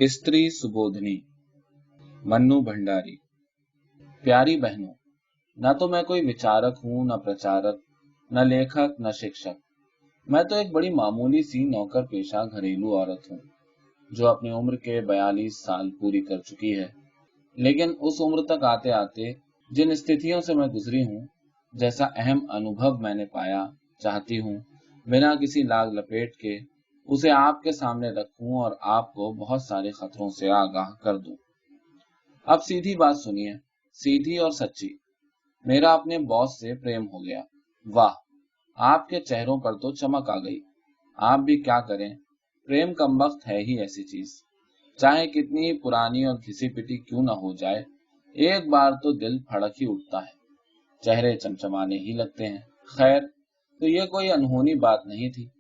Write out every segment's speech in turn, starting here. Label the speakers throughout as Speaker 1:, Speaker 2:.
Speaker 1: स्त्री सुबोधनी। मन्नू भंडारी। प्यारी बहनों, न तो मैं कोई विचारक हूं, न प्रचारक, न लेखक, न शिक्षक। मैं तो एक बड़ी मामूली सी नौकर पेशा घरेलू औरत हूं, जो अपनी उम्र के 42 साल पूरी कर चुकी है। लेकिन उस उम्र तक आते आते जिन स्थितियों से मैं गुजरी हूं, जैसा अहम अनुभव मैंने पाया, चाहती हूं बिना किसी लाग लपेट के उसे आपके सामने रखूं और आपको बहुत सारे खतरों से आगाह कर दूं। अब सीधी बात सुनिए, सीधी और सच्ची। मेरा अपने बॉस से प्रेम हो गया। वाह, आपके चेहरों पर तो चमक आ गई। आप भी क्या करें, प्रेम कमबख्त है ही ऐसी चीज। चाहे कितनी ही पुरानी और घिसी पिटी क्यों ना हो जाए, एक बार तो दिल फड़क ही उठता है, चेहरे चमचमाने ही लगते हैं। खैर, तो ये कोई अनहोनी बात नहीं थी।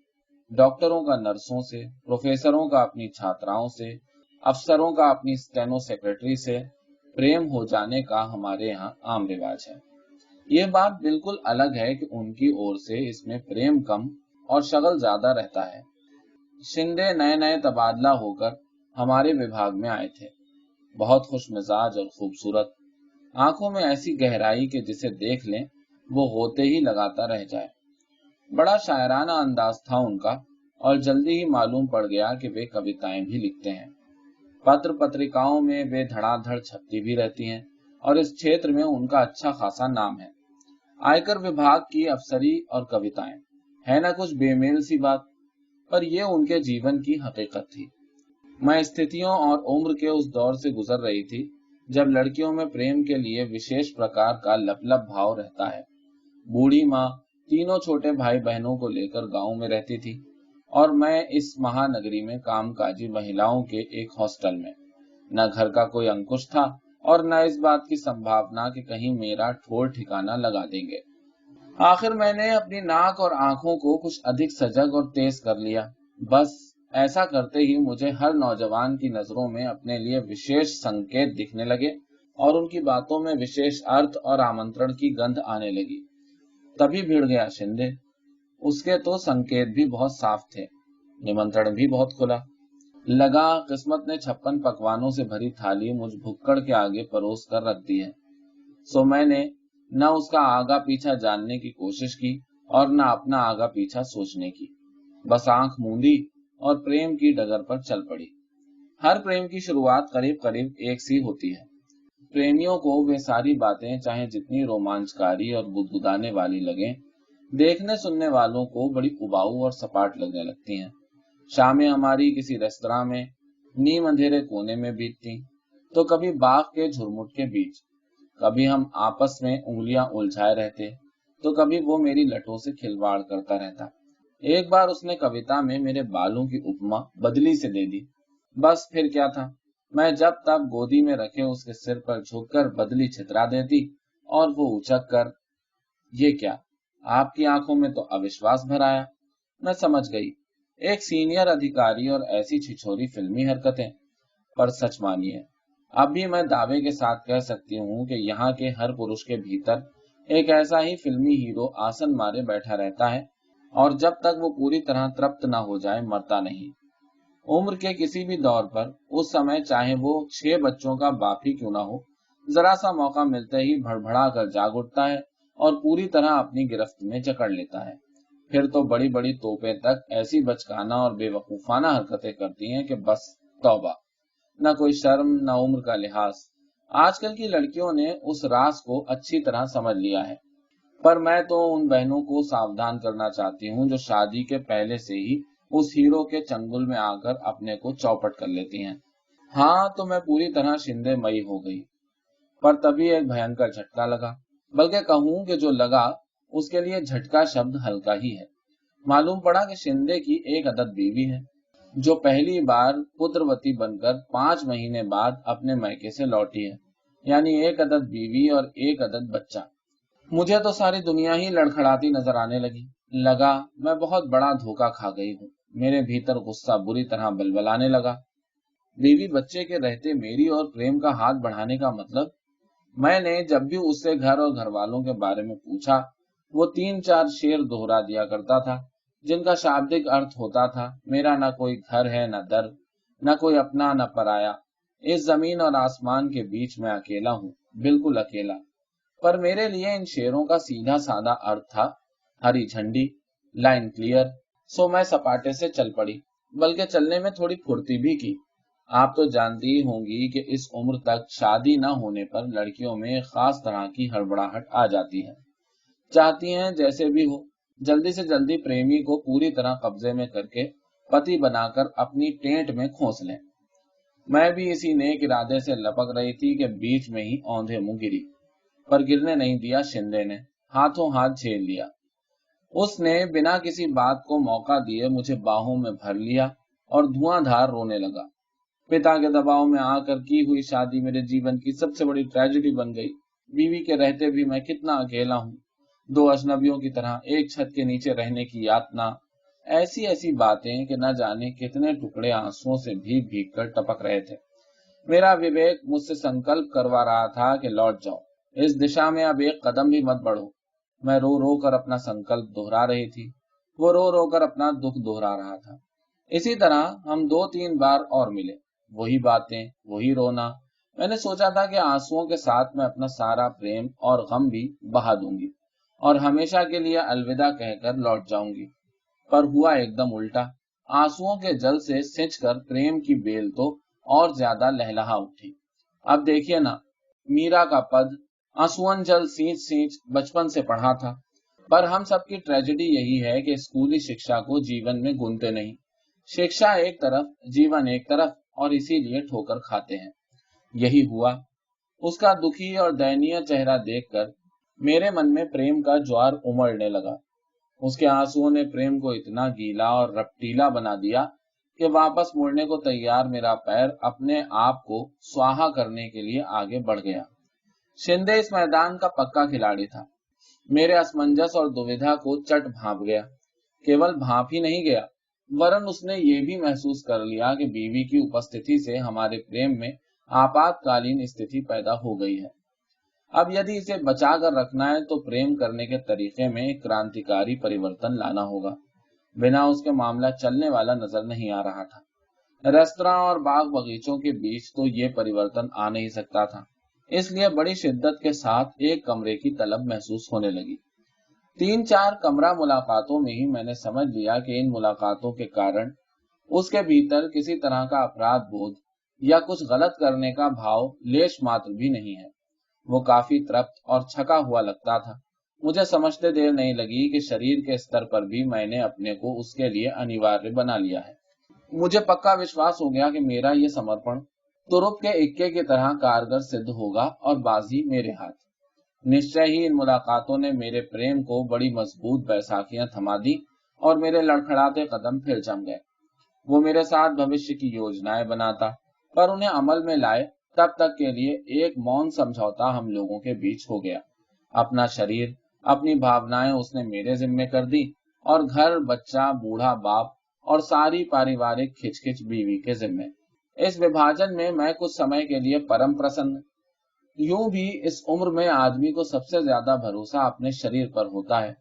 Speaker 1: डॉक्टरों का नर्सों से, प्रोफेसरों का अपनी छात्राओं से, अफसरों का अपनी स्टेनो सेक्रेटरी से प्रेम हो जाने का हमारे यहाँ आम रिवाज है। ये बात बिल्कुल अलग है कि उनकी ओर से इसमें प्रेम कम और शगल ज्यादा रहता है। शिंदे नए नए तबादला होकर हमारे विभाग में आए थे। बहुत खुश मिजाज और खूबसूरत, आंखों में ऐसी गहराई कि जिसे देख लें वो होते ही लगाता रह जाए। बड़ा शायराना अंदाज था उनका, और जल्दी ही मालूम पड़ गया कि वे कविताएं भी लिखते हैं। पत्र पत्रिकाओं में वे धड़ाधड़ छपती भी रहती हैं, और इस क्षेत्र में उनका अच्छा खासा नाम है। आयकर विभाग की अफसरी और कविताएं, है ना कुछ बेमेल सी बात, पर यह उनके जीवन की हकीकत थी। मैं स्थितियों और उम्र के उस दौर से गुजर रही थी जब लड़कियों में प्रेम के लिए विशेष प्रकार का लपलप भाव रहता है। बूढ़ी माँ तीनों छोटे भाई बहनों को लेकर गांव में रहती थी, और मैं इस महानगरी में कामकाजी महिलाओं के एक हॉस्टल में। न घर का कोई अंकुश था और न इस बात की संभावना कि कहीं मेरा ठोर ठिकाना लगा देंगे। आखिर मैंने अपनी नाक और आंखों को कुछ अधिक सजग और तेज कर लिया। बस ऐसा करते ही मुझे हर नौजवान की नजरों में अपने लिए विशेष संकेत दिखने लगे, और उनकी बातों में विशेष अर्थ और आमंत्रण की गंध आने लगी। तभी भिड़ गया शिंदे। उसके तो संकेत भी बहुत साफ थे, निमंत्रण भी बहुत खुला। लगा किस्मत ने 56 पकवानों से भरी थाली मुझ भुक्कड़ के आगे परोस कर रख दी है। सो मैंने न उसका आगा पीछा जानने की कोशिश की और न अपना आगा पीछा सोचने की। बस आंख मूंदी और प्रेम की डगर पर चल पड़ी। हर प्रेम की शुरुआत करीब करीब एक सी होती है। प्रेमियों को वे सारी बातें चाहे जितनी रोमांचकारी और गुदगुदाने वाली लगें, देखने सुनने वालों को बड़ी उबाऊ और सपाट लगने लगती हैं। शामें हमारी किसी रेस्तरां में नीम अंधेरे कोने में बीतती, तो कभी बाग के झुरमुट के बीच, कभी हम आपस में उंगलियां उलझाए रहते, तो कभी वो मेरी लटों से खिलवाड़ करता रहता। एक बार उसने कविता में मेरे बालों की उपमा बदली से दे दी। बस फिर क्या था, मैं जब तब गोदी में रखे उसके सिर पर झुककर बदली छितरा देती, और वो उचक कर, ये क्या, आपकी आंखों में तो अविश्वास भर आया। मैं समझ गई, एक सीनियर अधिकारी और ऐसी छिछोरी फिल्मी हरकतें। पर सच मानिए, अब भी मैं दावे के साथ कह सकती हूँ कि यहाँ के हर पुरुष के भीतर एक ऐसा ही फिल्मी हीरो आसन मारे बैठा रहता है, और जब तक वो पूरी तरह तृप्त न हो जाए मरता नहीं। उम्र के किसी भी दौर पर उस समय चाहे वो 6 बच्चों का बाप ही क्यों ना हो, जरा सा मौका मिलते ही भड़बड़ा कर जाग उठता है और पूरी तरह अपनी गिरफ्त में जकड़ लेता है। फिर तो बड़ी बड़ी तोपें तक ऐसी बचकाना और बेवकूफाना हरकतें करती हैं कि बस तौबा। न कोई शर्म, न उम्र का लिहाज। आजकल की लड़कियों ने उस राज को अच्छी तरह समझ लिया है। पर मैं तो उन बहनों को सावधान करना चाहती हूँ जो शादी के पहले से ही उस हीरो के चंगुल में आकर अपने को चौपट कर लेती हैं। हाँ, तो मैं पूरी तरह शिंदे मई हो गई। पर तभी एक भयंकर झटका लगा, बल्कि कहूं कि जो लगा उसके लिए झटका शब्द हल्का ही है। मालूम पड़ा कि शिंदे की एक अदद बीवी है, जो पहली बार पुत्रवती बनकर 5 महीने बाद अपने मायके से लौटी है। यानी एक अदद बीवी और एक अदद बच्चा। मुझे तो सारी दुनिया ही लड़खड़ाती नजर आने लगी। लगा मैं बहुत बड़ा धोखा खा गई हूँ। मेरे भीतर गुस्सा बुरी तरह बलबलाने लगा। बीवी बच्चे के रहते मेरी और प्रेम का हाथ बढ़ाने का मतलब? मैंने जब भी उससे घर और घर वालों के बारे में पूछा, वो 3-4 शेर दोहरा दिया करता था, जिनका शाब्दिक अर्थ होता था, मेरा ना कोई घर है न दर, نہ کوई अपना न पराया। इस जमीन और आसमान के बीच मैं अकेला हूँ, बिल्कुल अकेला। पर मेरे लिए इन शेरों का सीधा साधा अर्थ था हरी झंडी, लाइन क्लियर। सो मैं सपाटे से चल पड़ी, बल्कि चलने में थोड़ी फुर्ती भी की। आप तो जानती ही होंगी कि इस उम्र तक शादी न होने पर लड़कियों में एक खास तरह की हड़बड़ाहट आ जाती है। चाहती हैं जैसे भी हो जल्दी से जल्दी प्रेमी को पूरी तरह कब्जे में करके पति बनाकर अपनी टेंट में खोस लें। मैं भी इसी नेक इरादे से लपक रही थी कि बीच में ही औंधे मुंह गिरी, पर गिरने नहीं दिया शिंदे ने, हाथों हाथ झेल लिया। उसने बिना किसी बात को मौका दिए मुझे बाहों में भर लिया और धुआंधार रोने लगा। पिता के दबाव में आकर की हुई शादी मेरे जीवन की सबसे बड़ी ट्रेजेडी बन गई। बीवी के रहते भी मैं कितना अकेला हूँ, दो अजनबियों की तरह एक छत के नीचे रहने की यातना। ऐसी ऐसी बातें कि न जाने कितने टुकड़े आंसुओं से भीग भीग कर टपक रहे थे। मेरा विवेक मुझसे संकल्प करवा रहा था कि लौट जाओ, इस दिशा में अब एक कदम भी मत बढ़ो। मैं रो रो कर अपना संकल्प दोहरा रही थी, वो रो रो कर अपना दुख दोहरा रहा था। इसी तरह हम 2-3 बार और मिले, वही बातें, वही रोना। मैंने सोचा था कि आंसुओं के साथ मैं अपना सारा प्रेम और गम भी बहा दूंगी और हमेशा के लिए अलविदा कहकर लौट जाऊंगी, पर हुआ एकदम उल्टा। आंसुओं के जल से सिंचकर प्रेम की बेल तो और ज्यादा लहलहा उठी। अब देखिए ना, मीरा का पद आंसुअन जल सींच सींच बचपन से पढ़ा था। पर हम सबकी ट्रेजेडी यही है कि स्कूली शिक्षा को जीवन में गुनते नहीं। शिक्षा एक तरफ, जीवन एक तरफ, और इसीलिए ठोकर खाते हैं। यही हुआ। उसका दुखी और दयनीय चेहरा देखकर मेरे मन में प्रेम का ज्वार उमड़ने लगा। उसके आंसुओं ने प्रेम को इतना गीला और रपटीला बना दिया कि वापस मुड़ने को तैयार मेरा पैर अपने आप को स्वाहा करने के लिए आगे बढ़ गया। शिंदे इस मैदान का पक्का खिलाड़ी था। मेरे असमंजस और दुविधा को चट भांप गया। केवल भांप ही नहीं गया, वरन उसने ये भी महसूस कर लिया कि बीवी की उपस्थिति से हमारे प्रेम में आपातकालीन स्थिति पैदा हो गई है। अब यदि इसे बचा कर रखना है तो प्रेम करने के तरीके में एक क्रांतिकारी परिवर्तन लाना होगा। बिना उसके मामला चलने वाला नजर नहीं आ रहा था। रेस्तरां और बाग बगीचों के बीच तो ये परिवर्तन आ नहीं सकता था, इसलिए बड़ी शिद्दत के साथ एक कमरे की तलब महसूस होने लगी। 3-4 कमरा मुलाकातों में ही मैंने समझ लिया कि इन मुलाकातों के कारण उसके भीतर किसी तरह का अपराध बोध या कुछ गलत करने का भाव लेश मात्र भी नहीं है। वो काफी तृप्त और छका हुआ लगता था। मुझे समझते देर नहीं लगी कि शरीर के स्तर पर भी मैंने अपने को उसके लिए अनिवार्य बना लिया है। मुझे पक्का विश्वास हो गया कि मेरा ये समर्पण तुरुप के इक्के की तरह कारगर सिद्ध होगा और बाजी मेरे हाथ। निश्चय ही इन मुलाकातों ने मेरे प्रेम को बड़ी मजबूत बैसाखियां थमा दी और मेरे लड़खड़ाते कदम फिर जम गए। वो मेरे साथ भविष्य की योजनाएं बनाता, पर उन्हें अमल में लाए तब तक के लिए एक मौन समझौता हम लोगों के बीच हो गया। अपना शरीर, अपनी भावनाएं उसने मेरे जिम्मे कर दी और घर, बच्चा, बूढ़ा बाप और सारी पारिवारिक खिचखिच बीवी के जिम्मे। इस विभाजन में मैं कुछ समय के लिए परम प्रसन्न। यूं भी इस उम्र में आदमी को सबसे ज्यादा भरोसा अपने शरीर पर होता है।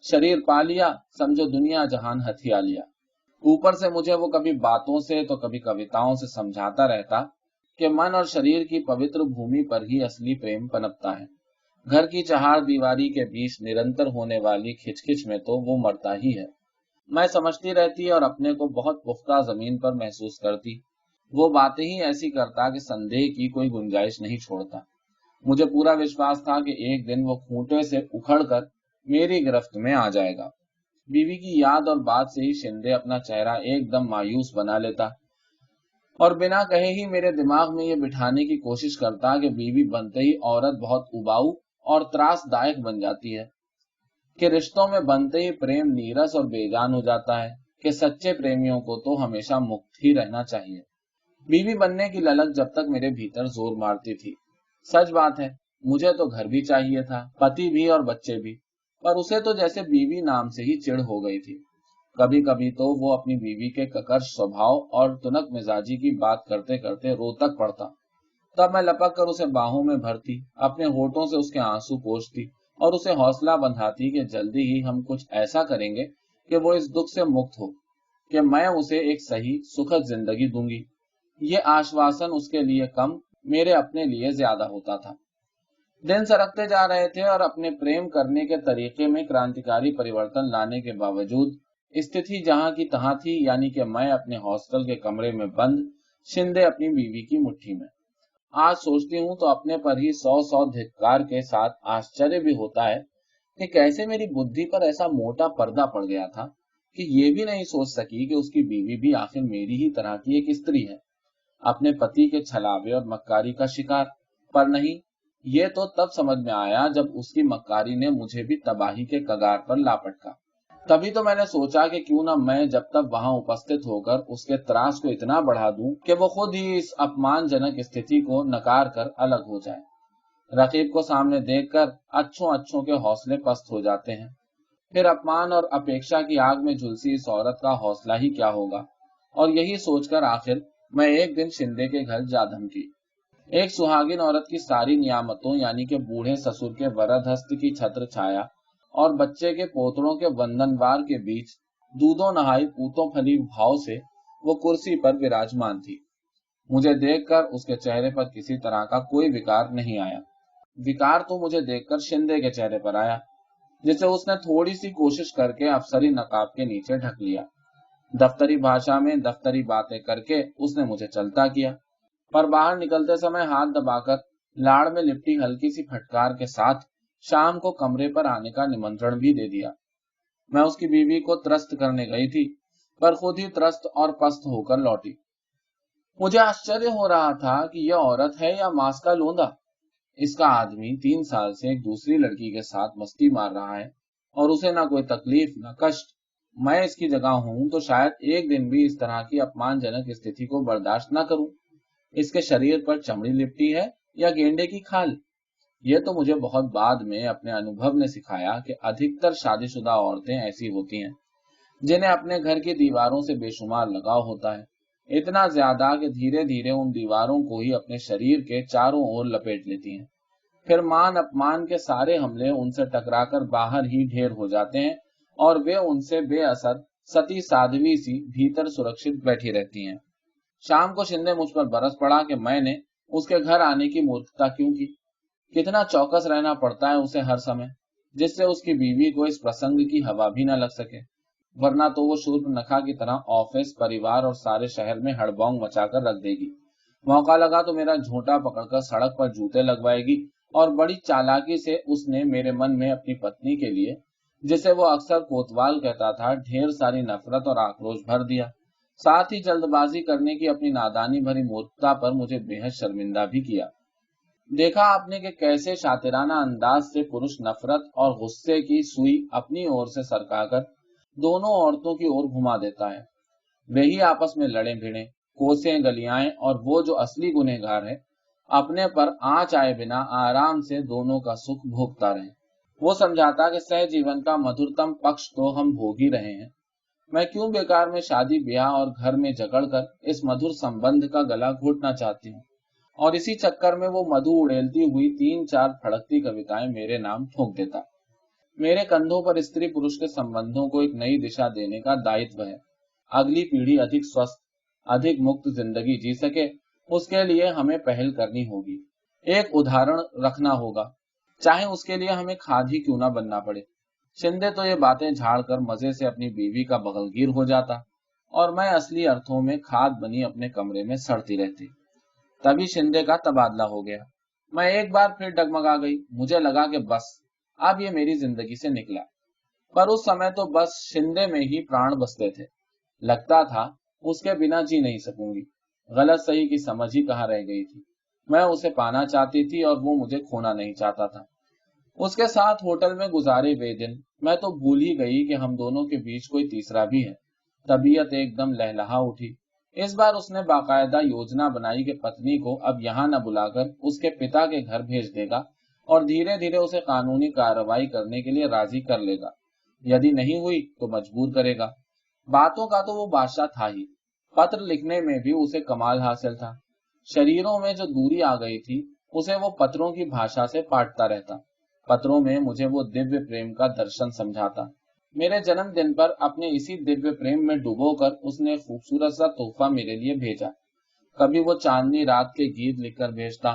Speaker 1: शरीर पा लिया, समझो दुनिया जहान हथिया लिया। ऊपर से मुझे वो कभी बातों से तो कभी कविताओं से समझाता रहता कि मन और शरीर की पवित्र भूमि पर ही असली प्रेम पनपता है। घर की चहार दीवारी के बीच निरंतर होने वाली खिचखिच में तो वो मरता ही है। मैं समझती रहती और अपने को बहुत पुख्ता जमीन पर महसूस करती। वो बातें ही ऐसी करता कि संदेह की कोई गुंजाइश नहीं छोड़ता। मुझे पूरा विश्वास था कि एक दिन वो खूंटे से उखड़कर मेरी गिरफ्त में आ जाएगा। बीवी की याद और बात से ही शिंदे अपना चेहरा एकदम मायूस बना लेता और बिना कहे ही मेरे दिमाग में ये बिठाने की कोशिश करता कि बीवी बनते ही औरत बहुत उबाऊ और त्रासदायक बन जाती है, कि रिश्तों में बनते ही प्रेम नीरस और बेजान हो जाता है, कि सच्चे प्रेमियों को तो हमेशा मुक्त ही रहना चाहिए। बीवी बनने की ललक जब तक मेरे भीतर जोर मारती थी। सच बात है, मुझे तो घर भी चाहिए था, पति भी और बच्चे भी, पर उसे तो जैसे बीवी नाम से ही चिढ़ हो गई थी। कभी कभी तो वो अपनी बीवी के ककर्ष स्वभाव और तुनक मिजाजी की बात करते करते रो तक पड़ता। तब मैं लपक कर उसे बाहों में भरती, अपने होठों से उसके आंसू पोंछती और उसे हौसला बंधाती कि जल्दी ही हम कुछ ऐसा करेंगे कि वो इस दुख से मुक्त हो। कि मैं उसे एक सही सुखद जिंदगी दूंगी। ये आश्वासन उसके लिए कम, मेरे अपने लिए ज्यादा होता था। दिन सरकते जा रहे थे और अपने प्रेम करने के तरीके में क्रांतिकारी परिवर्तन लाने के बावजूद स्थिति जहां की तहां थी, यानी कि मैं अपने हॉस्टल के कमरे में बंद, शिंदे अपनी बीवी की मुट्ठी में। आज सोचती हूँ तो अपने पर ही सौ सौ धिक्कार के साथ आश्चर्य भी होता है कि कैसे मेरी बुद्धि पर ऐसा मोटा पर्दा पड़ गया था कि ये भी नहीं सोच सकी कि उसकी बीवी भी आखिर मेरी ही तरह की एक स्त्री है, अपने पति के छलावे और मक्कारी का शिकार। पर नहीं, ये तो तब समझ में आया जब उसकी मक्कारी ने मुझे भी तबाही के कगार पर ला पटका। तभी तो मैंने सोचा कि क्यों ना मैं जब तक वहां उपस्थित होकर उसके त्रास को इतना बढ़ा दूं कि वो खुद ही इस अपमानजनक स्थिति को नकार कर अलग हो जाए। रकीब को सामने देखकर अच्छों अच्छों के हौसले पस्त हो जाते हैं। फिर अपमान और अपेक्षा की आग में झुलसी इस औरत का हौसला ही क्या होगा। और यही सोचकर आखिर मैं एक दिन शिंदे के घर जा धमकी। एक सुहागिन औरत की सारी नियामतों, यानी कि बूढ़े ससुर के वरद हस्त की छत्र छाया और बच्चे के पोतड़ों के वंदनवार के बीच दूधों नहाई पूतों फली भाव से वो कुर्सी पर विराजमान थी। मुझे देखकर उसके चेहरे पर किसी तरह का कोई विकार नहीं आया। विकार तो मुझे देखकर शिंदे के चेहरे पर आया, जिसे उसने थोड़ी सी कोशिश करके अफसरी नकाब के नीचे ढक लिया। दफ्तरी भाषा में दफ्तरी बातें करके उसने मुझे चलता किया, पर बाहर निकलते समय हाथ दबाकर लाड़ में लिपटी हल्की सी फटकार के साथ शाम को कमरे पर आने का निमंत्रण भी दे दिया। मैं उसकी बीवी को त्रस्त करने गई थी, पर खुद ही त्रस्त और पस्त होकर लौटी। मुझे आश्चर्य हो रहा था कि यह औरत है या मांस का लोंदा। इसका आदमी 3 साल से एक दूसरी लड़की के साथ मस्ती मार रहा है और उसे ना कोई तकलीफ ना कष्ट। मैं इसकी जगह हूं तो शायद एक दिन भी इस तरह की अपमानजनक स्थिति को बर्दाश्त ना करूं। इसके शरीर पर चमड़ी लिपटी है या गेंडे की खाल। ये तो मुझे बहुत बाद में अपने अनुभव ने सिखाया कि अधिकतर शादीशुदा औरतें ऐसी होती हैं, जिन्हें अपने घर की दीवारों से बेशुमार लगाव होता है, इतना ज्यादा कि धीरे धीरे उन दीवारों को ही अपने शरीर के चारों ओर लपेट लेती हैं। फिर मान अपमान के सारे हमले उनसे टकराकर बाहर ही ढेर हो जाते हैं और वे उनसे बेअसर सती साध्वी सी भीतर सुरक्षित बैठी रहती हैं। शाम को शिंदे मुझ पर बरस पड़ा कि मैंने उसके घर आने की मूर्खता क्यों की। कितना चौकस रहना पड़ता है उसे हर समय, जिससे उसकी बीवी को इस प्रसंग की हवा भी न लग सके, वरना तो वो शूर्पणखा की तरह ऑफिस, परिवार और सारे शहर में हड़बौंग मचाकर रख देगी। मौका लगा तो मेरा झोंटा पकड़कर सड़क पर जूते लगवाएगी और बड़ी चालाकी से उसने मेरे मन में अपनी पत्नी के लिए, जिसे वो अक्सर कोतवाल कहता था, ढेर सारी नफरत और आक्रोश भर दिया। साथ ही जल्दबाजी करने की अपनी नादानी भरी मूर्खता पर मुझे बेहद शर्मिंदा भी किया। देखा आपने कि कैसे शातिराना अंदाज से पुरुष नफरत और गुस्से की सुई अपनी ओर से सरकाकर दोनों औरतों की ओर घुमा देता है। वे ही आपस में लड़े भिड़े, कोसे गलियाएं और वो जो असली गुनहगार है अपने पर आंच आए बिना आराम से दोनों का सुख भोगता रहे। वो समझाता कि सहजीवन का मधुरतम पक्ष तो हम भोग ही रहे हैं। मैं क्यों बेकार में शादी ब्याह और घर में जकड़कर इस मधुर संबंध का गला घोटना चाहती हूँ। और इसी चक्कर में वो मधु उड़ेलती हुई 3-4 फड़कती कविताएं मेरे नाम ठोक देता। मेरे कंधों पर स्त्री पुरुष के संबंधों को एक नई दिशा देने का दायित्व है। अगली पीढ़ी अधिक स्वस्थ, अधिक मुक्त जिंदगी जी सके, उसके लिए हमें पहल करनी होगी, एक उदाहरण रखना होगा, चाहे उसके लिए हमें खाद ही क्यों ना बनना पड़े। शिंदे तो ये बातें झाड़कर मजे से अपनी बीवी का बगलगीर हो जाता और मैं असली अर्थों में खाद बनी अपने कमरे में सड़ती रहती। तभी शिंदे का तबादला हो गया। मैं एक बार फिर डगमगा गई। मुझे लगा कि बस अब ये मेरी जिंदगी से निकला, पर उस समय तो बस शिंदे में ही प्राण बसते थे। लगता था उसके बिना जी नहीं सकूंगी। गलत सही की समझ ही कहाँ रह गई थी। मैं उसे पाना चाहती थी और वो मुझे खोना नहीं चाहता था। उसके साथ होटल में गुजारे वे दिन मैं तो भूल ही गई कि हम दोनों के बीच कोई तीसरा भी है। तबीयत एकदम लहलहा उठी। इस बार उसने बाकायदा योजना बनाई कि पत्नी को अब यहाँ न बुलाकर उसके पिता के घर भेज देगा और धीरे धीरे उसे कानूनी कार्रवाई करने के लिए राजी कर लेगा। यदि नहीं हुई तो मजबूर करेगा। बातों का तो वो बादशाह था ही। पत्र लिखने में भी उसे कमाल हासिल था। शरीरों में जो दूरी आ गई थी उसे वो पत्रों की भाषा से पाटता रहता। पत्रों में मुझे वो दिव्य प्रेम का दर्शन समझाता। मेरे जन्मदिन पर अपने इसी दिव्य प्रेम में डुबोकर उसने एक खूबसूरत सा तोहफा मेरे लिए भेजा। कभी वो चांदनी रात के गीत लिखकर भेजता,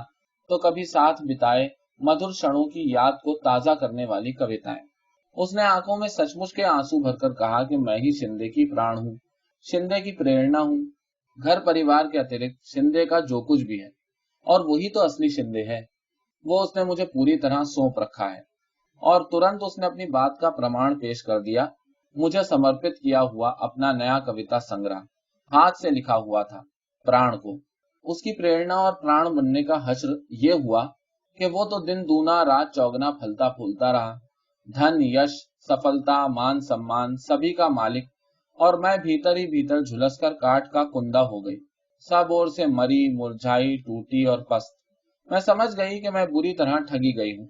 Speaker 1: तो कभी साथ बिताए मधुर क्षणों की याद को ताजा करने वाली कविताएं। उसने आंखों में सचमुच के आंसू भरकर कहा कि मैं ही शिंदे की प्राण हूँ, शिंदे की प्रेरणा हूँ। घर परिवार के अतिरिक्त शिंदे का जो कुछ भी है, और वही तो असली शिंदे है, वो उसने मुझे पूरी तरह सौंप रखा है। और तुरंत उसने अपनी बात का प्रमाण पेश कर दिया। मुझे समर्पित किया हुआ अपना नया कविता संग्रह, हाथ से लिखा हुआ था, प्राण को। उसकी प्रेरणा और प्राण बनने का हश्र ये हुआ कि वो तो दिन दूना रात चौगना फलता फूलता रहा, धन यश सफलता मान सम्मान सभी का मालिक, और मैं भीतर ही भीतर झुलसकर काठ का कुंदा हो गई, सब ओर से मरी मुरझाई टूटी और पस्त। मैं समझ गई कि मैं बुरी तरह ठगी गई हूँ।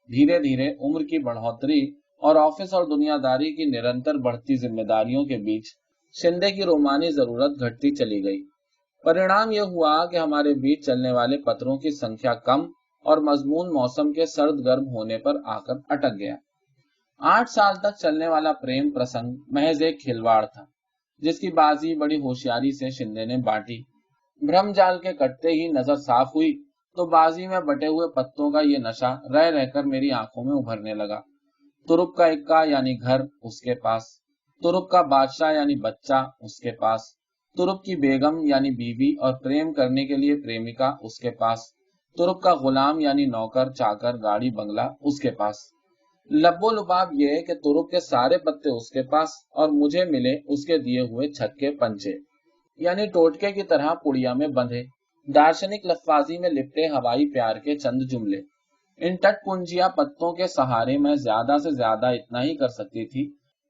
Speaker 1: धीरे धीरे उम्र की बढ़ोतरी और ऑफिस और दुनियादारी की निरंतर बढ़ती जिम्मेदारियों के बीच शिंदे की रोमानी जरूरत घटती चली गई। परिणाम यह हुआ कि हमारे बीच चलने वाले पत्रों की संख्या कम और मजमून मौसम के सर्द गर्म होने पर आकर अटक गया। 8 साल तक चलने वाला प्रेम प्रसंग महज एक खिलवाड़ था, जिसकी बाजी बड़ी होशियारी से शिंदे ने बांटी। भ्रम जाल के कटते ही नजर साफ हुई तो बाजी में बटे हुए पत्तों का ये नशा रह रहकर मेरी आंखों में उभरने लगा। तुरुप का इक्का यानी घर उसके पास, तुरुप का बादशाह यानी बच्चा उसके पास, तुरुप की बेगम यानी बीवी और प्रेम करने के लिए प्रेमिका उसके पास, तुरुप का गुलाम यानी नौकर चाकर गाड़ी बंगला उसके पास। लब्बो लुबाब ये कि तुरुप के सारे पत्ते उसके पास और मुझे मिले उसके दिए हुए छक्के पंचे, यानी टोटके की तरह पुड़िया में बंधे, दार्शनिक लफ्फाजी में लिपटे हवाई प्यार के चंद जुमले। इन टटपुंजिया पत्तों के सहारे मैं ज्यादा से ज्यादा इतना ही कर सकती थी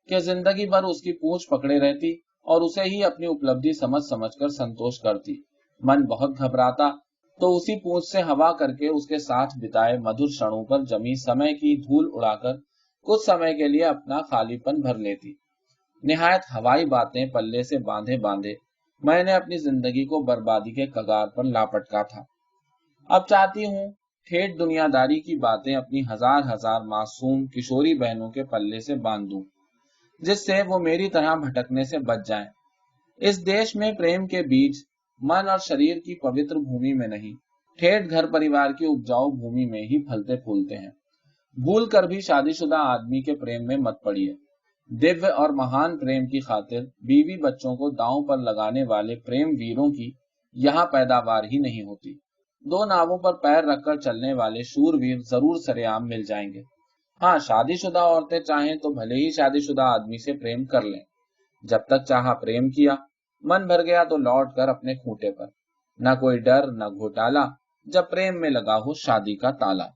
Speaker 1: कि जिंदगी भर उसकी पूंछ पकड़े रहती और उसे ही अपनी उपलब्धि समझ समझकर संतोष करती। मन बहुत घबराता तो उसी पूंछ से हवा करके उसके साथ बिताए मधुर क्षणों पर जमी समय की धूल उड़ाकर कुछ समय के लिए अपना खालीपन भर लेती। निहायत हवाई बातें पल्ले से बांधे बांधे मैंने अपनी जिंदगी को बर्बादी के कगार पर लापटका था। अब चाहती हूँ ठेठ दुनियादारी की बातें अपनी हजार हजार मासूम किशोरी बहनों के पल्ले से बांध दूं, जिससे वो मेरी तरह भटकने से बच जाएं। इस देश में प्रेम के बीज मन और शरीर की पवित्र भूमि में नहीं, ठेठ घर परिवार की उपजाऊ भूमि में ही फलते फूलते हैं। भूल कर भी शादीशुदा आदमी के प्रेम में मत पड़िए। दिव्य और महान प्रेम की खातिर बीवी बच्चों को दांव पर लगाने वाले प्रेम वीरों की यहाँ पैदावार ही नहीं होती। दो नावों पर पैर रखकर चलने वाले शूरवीर जरूर सरेआम मिल जाएंगे। हाँ, शादीशुदा औरतें चाहें तो भले ही शादीशुदा आदमी से प्रेम कर लें। जब तक चाहा प्रेम किया, मन भर गया तो लौट कर अपने खूंटे पर। न कोई डर न घोटाला, जब प्रेम में लगा हो शादी का ताला।